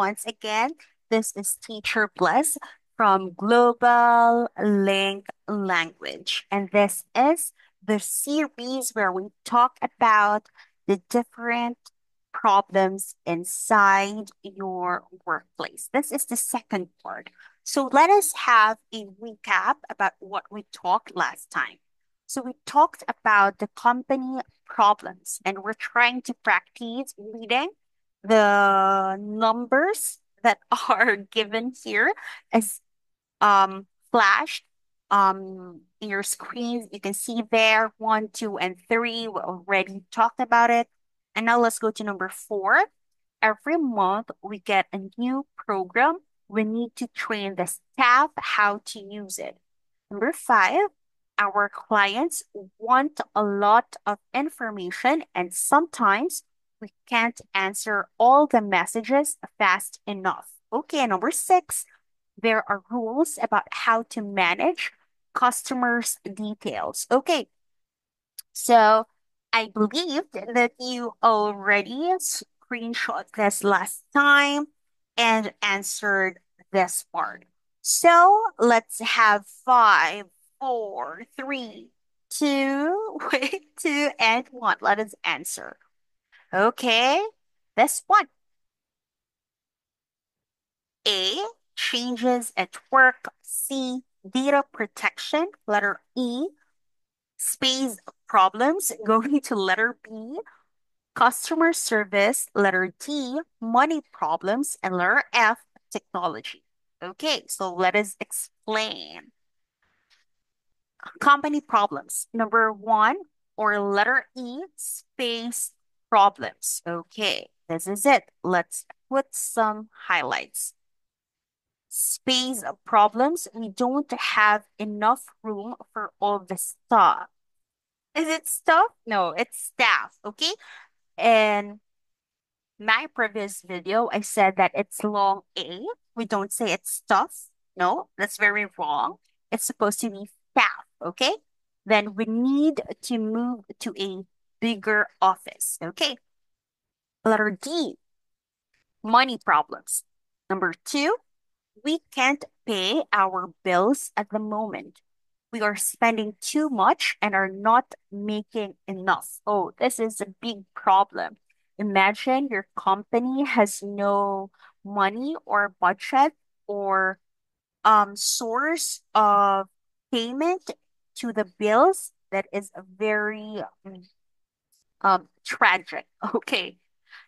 once again. This is Teacher Bliss from Global Link Language, and this is the series where we talk about the different problems inside your workplace. This is the second part. So let us have a recap about what we talked last time. So we talked about the company problems, and we're trying to practice reading the numbers that are given here as flashed in your screens. You can see there one, two, and three. We already talked about it. And now let's go to number four. Every month we get a new program. We need to train the staff how to use it. Number five, our clients want a lot of information, and sometimes we can't answer all the messages fast enough. Okay, number six, there are rules about how to manage customers' details. Okay, so I believe that you already screenshot this last time and answered this part. So let's have five, four, three, two, wait, two, and one. Let us answer. Okay, this one. A, changes at work. C, data protection. Letter E, space problems. Going to letter B, customer service. Letter D, money problems. And letter F, technology. Okay, so let us explain. Company problems. Number one, or letter E, space problems. Okay, this is it. Let's put some highlights. Space problems. We don't have enough room for all the stuff. Is it stuff? No, it's staff. Okay. And my previous video, I said that it's long A. We don't say it's stuff. No, that's very wrong. It's supposed to be staff. Okay. Then we need to move to a bigger office. Okay. Letter D, money problems. Number two, we can't pay our bills at the moment. We are spending too much and are not making enough. Oh, this is a big problem. Imagine your company has no money or budget or source of payment to the bills. That is a very tragic. Okay.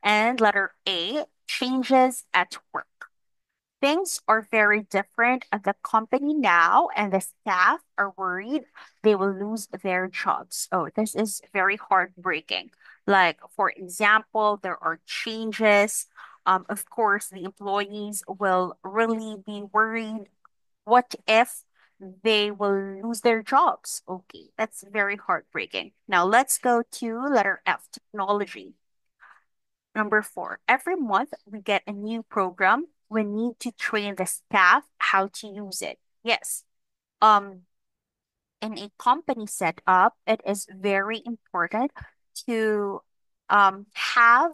And letter A, changes at work. Things are very different at the company now, and the staff are worried they will lose their jobs. Oh, this is very heartbreaking. Like, for example, there are changes. Of course, the employees will really be worried. What if they will lose their jobs? Okay, that's very heartbreaking. Now, let's go to letter F, technology. Number four, every month we get a new program. We need to train the staff how to use it. Yes. Um, in a company setup, it is very important to have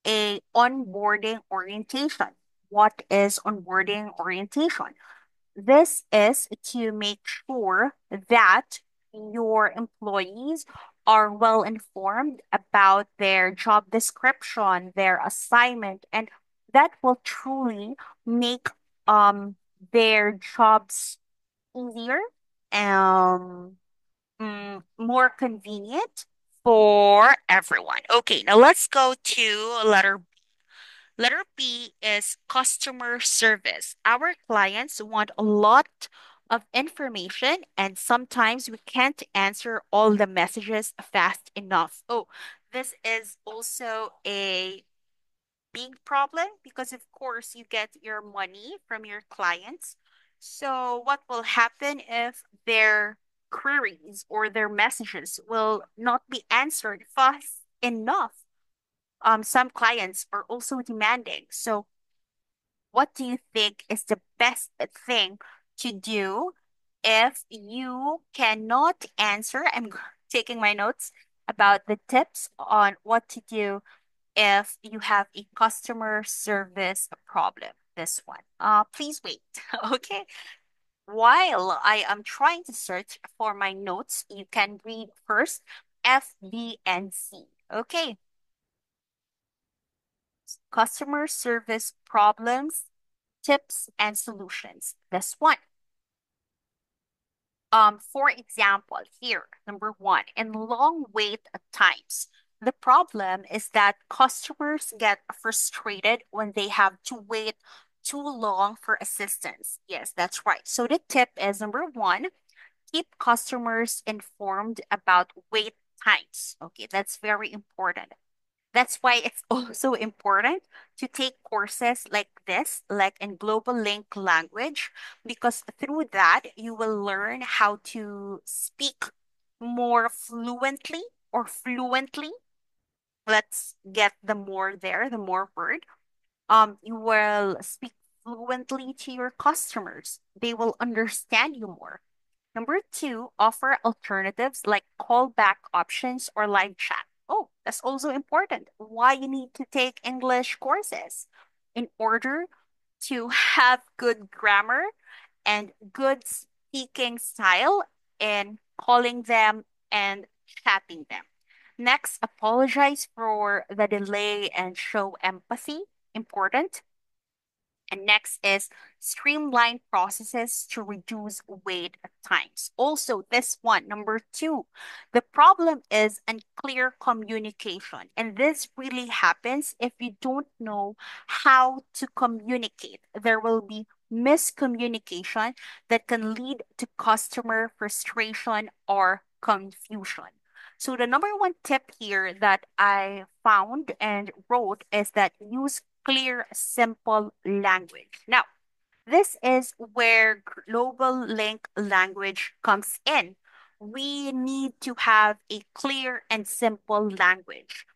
a onboarding orientation. What is onboarding orientation? This is to make sure that your employees are well informed about their job description, their assignment, and that will truly make um their jobs easier and more convenient for everyone. Okay, now let's go to letter Letter B is customer service. Our clients want a lot of information, and sometimes we can't answer all the messages fast enough. Oh, this is also a big problem because, of course, you get your money from your clients. So, what will happen if their queries or their messages will not be answered fast enough? Some clients are also demanding. So, what do you think is the best thing to do if you cannot answer? I'm taking my notes about the tips on what to do if you have a customer service problem. This one. Please wait. Okay. While I am trying to search for my notes, you can read first F, B, and C. Okay. Customer service problems, tips, and solutions. This one. For example, here, number one, in long wait times. The problem is that customers get frustrated when they have to wait too long for assistance. Yes, that's right. So the tip is number one, keep customers informed about wait times. Okay, that's very important. That's why it's also important to take courses like this, like in Global Link Language, because through that you will learn how to speak more fluently or fluently. Let's get the more there, the more word. You will speak fluently to your customers. They will understand you more. Number two, offer alternatives like callback options or live chat. Oh, that's also important. Why you need to take English courses in order to have good grammar and good speaking style in calling them and chatting them. Next, apologize for the delay and show empathy. Important. And next is streamline processes to reduce wait times. Also, this one, number two, the problem is unclear communication. And this really happens if you don't know how to communicate. There will be miscommunication that can lead to customer frustration or confusion. So the number one tip here that I found and wrote is that use clear, simple language. Now, this is where global link language comes in. We need to have a clear and simple language.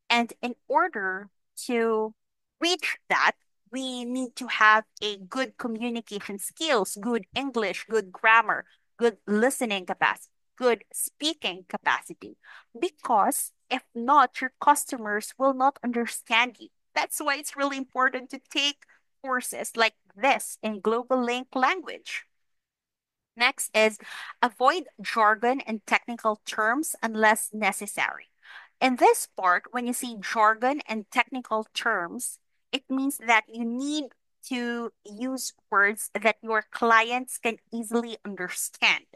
And in order to reach that, we need to have a good communication skills, good English, good grammar, good listening capacity, good speaking capacity. Because if not, your customers will not understand you. That's why it's really important to take courses like this in Global Link Language. Next is avoid jargon and technical terms unless necessary. In this part, when you see jargon and technical terms, it means that you need to use words that your clients can easily understand.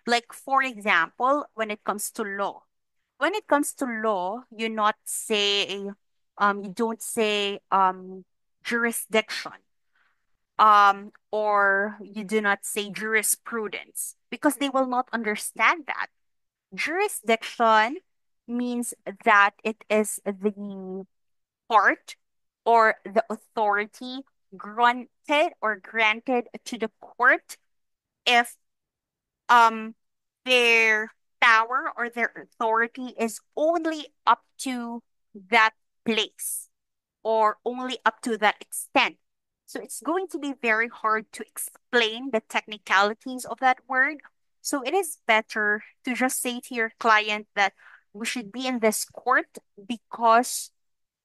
Like, for example, when it comes to law. When it comes to law, you don't say jurisdiction or you do not say jurisprudence because they will not understand that. Jurisdiction means that it is the part or the authority granted to the court if um their power or their authority is only up to that place or only up to that extent. So it's going to be very hard to explain the technicalities of that word. So it is better to just say to your client that we should be in this court because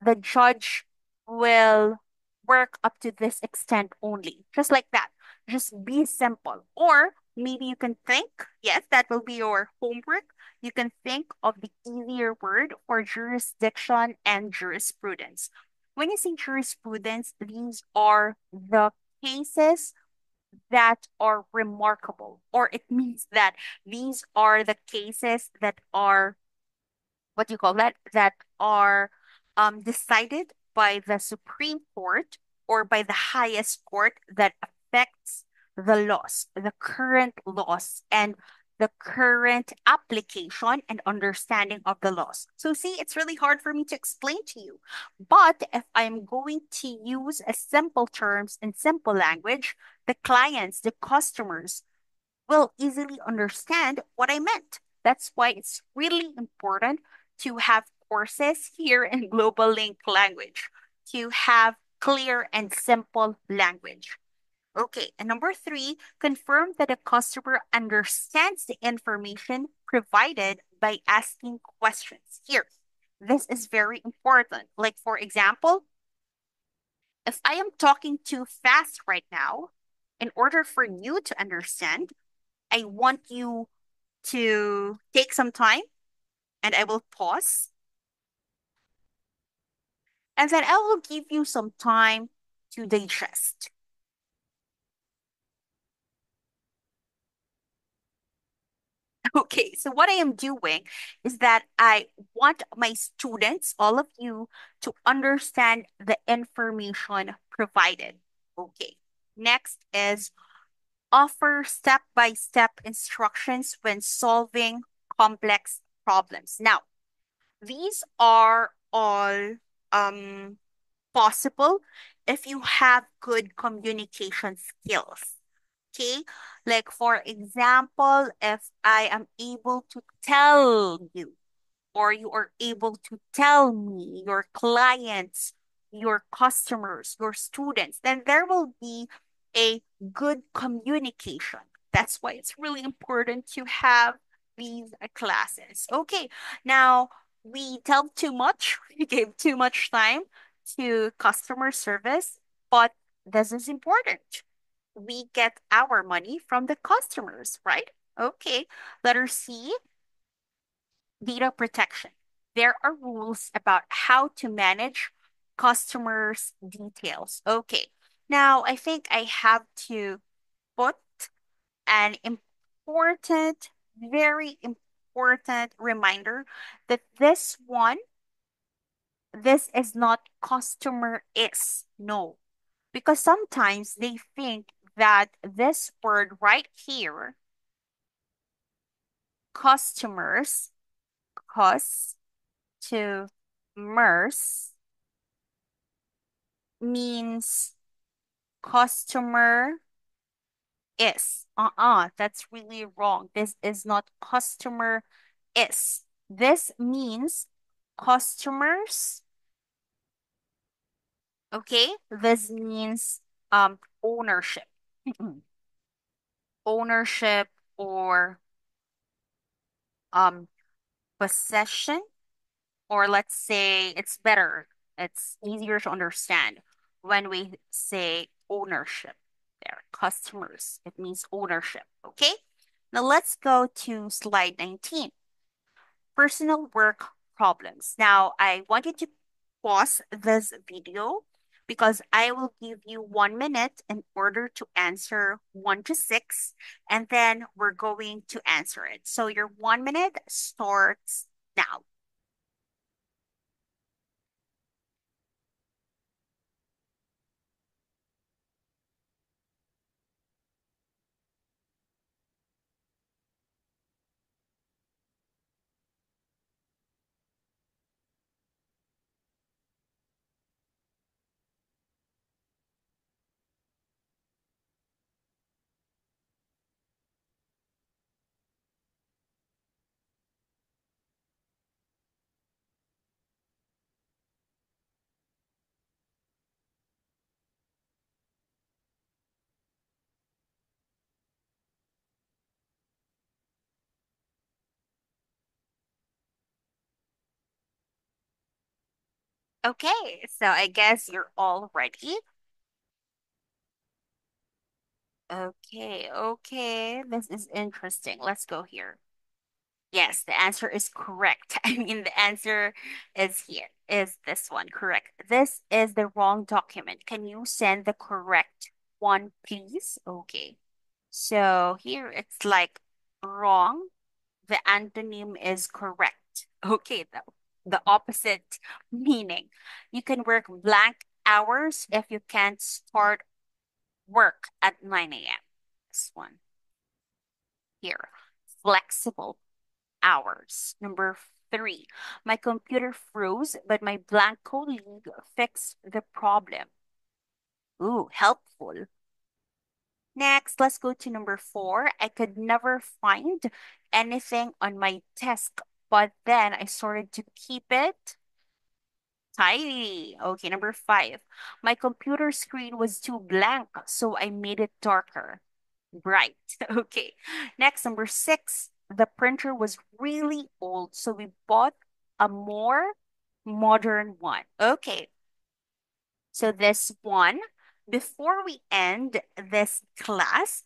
the judge will work up to this extent only. Just like that. Just be simple. Or maybe you can think, yes, that will be your homework. You can think of the easier word for jurisdiction and jurisprudence. When you say jurisprudence, these are the cases that are remarkable, or it means that these are the cases that are what do you call that? That are decided by the Supreme Court or by the highest court that affects the laws, the current laws, and the current application and understanding of the laws. So, see, it's really hard for me to explain to you. But if I'm going to use a simple terms in simple language, the clients, the customers, will easily understand what I meant. That's why it's really important to have courses here in Global Link Language to have clear and simple language. Okay, and number three, confirm that a customer understands the information provided by asking questions. Here, This is very important. Like, for example, if I am talking too fast right now, in order for you to understand, I want you to take some time and I will pause and then I will give you some time to digest. Okay, so what I am doing is that I want my students, all of you, to understand the information provided. Okay, next is offer step-by-step instructions when solving complex problems. Now, these are all um, possible if you have good communication skills. Okay, like for example, if I am able to tell you or you are able to tell me, your clients, your customers, your students, then there will be a good communication. That's why it's really important to have these classes. Okay, now we tell too much, we gave too much time to customer service, but this is important. We get our money from the customers, right? Okay, letter C, data protection. There are rules about how to manage customers' details. Okay. Now, I think I have to put an important, very important reminder that this is not customer is. No, because sometimes they think that this word right here, customers, customers, means customer is. That's really wrong. This is not customer is. This means customers. Okay, this means ownership. Ownership or um possession, or let's say it's better, it's easier to understand when we say ownership. There, customers, it means ownership. Okay, now let's go to slide 19, personal work problems. Now I want you to pause this video because I will give you 1 minute in order to answer 1 to 6, and then we're going to answer it. So your 1 minute starts now. Okay, so I guess you're all ready. Okay, okay. This is interesting. Let's go here. Yes, the answer is correct. I mean, the answer is here, is this one correct? This is the wrong document. Can you send the correct one, please? Okay. So here it's like wrong. The antonym is correct. Okay, the opposite meaning. You can work blank hours if you can't start work at 9 a.m. This one here. Flexible hours. Number three, my computer froze, but my blank colleague fixed the problem. Ooh, helpful. Next, let's go to number four. I could never find anything on my desk, but then I started to keep it tidy. Okay, number five. My computer screen was too blank, so I made it darker. Bright. Okay. Next, number six. The printer was really old, so we bought a more modern one. Okay, so this one, before we end this class,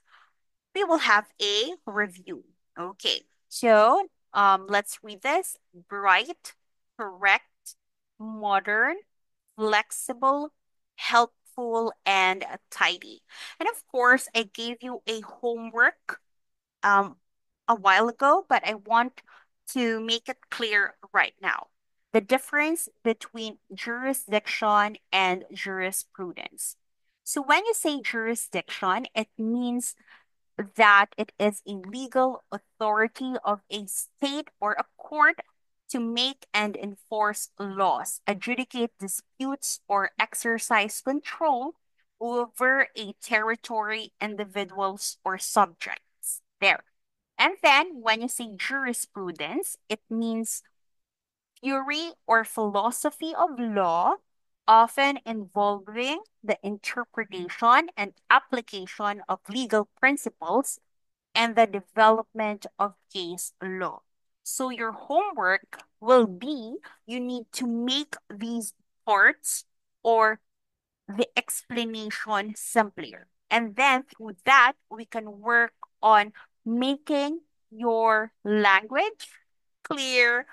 we will have a review. Okay, so let's read this. Bright, correct, modern, flexible, helpful, and tidy. And of course, I gave you a homework um, a while ago, but I want to make it clear right now. The difference between jurisdiction and jurisprudence. So when you say jurisdiction, it means that it is a legal authority of a state or a court to make and enforce laws, adjudicate disputes, or exercise control over a territory, individuals, or subjects. There. And then when you say jurisprudence, it means theory or philosophy of law, often involving the interpretation and application of legal principles and the development of case law. So your homework will be you need to make these parts or the explanation simpler. And then through that, we can work on making your language clear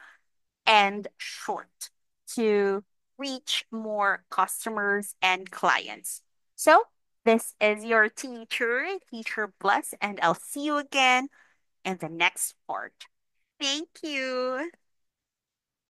and short to reach more customers and clients. So, this is your teacher, Teacher Bless, and I'll see you again in the next part. Thank you.